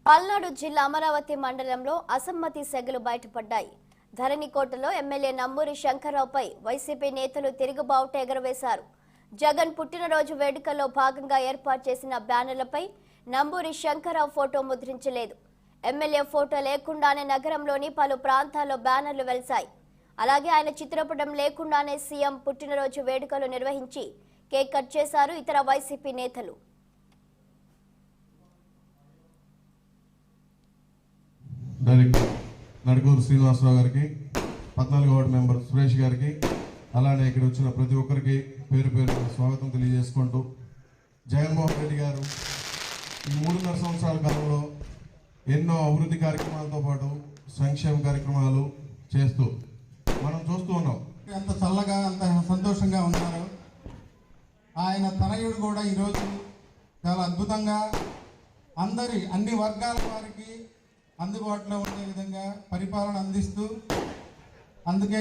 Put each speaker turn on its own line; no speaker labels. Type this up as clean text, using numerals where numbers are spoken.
పల్నాడు జిల్లా అమరావతి మండలంలో అసమ్మతి సెగలు బయటపడ్డాయి. ధరణికోటలో ఎమ్మెల్యే నంబూరి శంకర్రావుపై వైసీపీ నేతలు తిరుగుబావుట ఎగరవేశారు. జగన్ పుట్టినరోజు వేడుకల్లో భాగంగా ఏర్పాటు చేసిన బ్యానర్లపై నంబూరి శంకర్రావు ఫోటో ముద్రించలేదు. ఎమ్మెల్యే ఫోటో లేకుండానే నగరంలోని పలు ప్రాంతాల్లో బ్యానర్లు వెలిశాయి. అలాగే ఆయన చిత్రపటం లేకుండానే సీఎం పుట్టినరోజు వేడుకలు నిర్వహించి కేక్ కట్ చేశారు ఇతర వైసీపీ నేతలు.
డైరెక్టర్ నడుకూరు శ్రీనివాసరావు గారికి, 14వ వార్డు మెంబర్ సురేష్ గారికి, అలానే ఇక్కడ వచ్చిన ప్రతి ఒక్కరికి పేరు పేరు స్వాగతం తెలియజేసుకుంటూ, జగన్మోహన్ రెడ్డి గారు ఈ 3.5 సంవత్సరాల కాలంలో ఎన్నో అభివృద్ధి కార్యక్రమాలతో పాటు సంక్షేమ కార్యక్రమాలు చేస్తూ మనం చూస్తూ ఉన్నాం.
ఎంత చల్లగా అంత సంతోషంగా ఉన్నారు. ఆయన తనయుడు కూడా ఈరోజు చాలా అద్భుతంగా అన్ని వర్గాల వారికి అందుబాటులో ఉండే విధంగా పరిపాలన అందిస్తూ అందుకే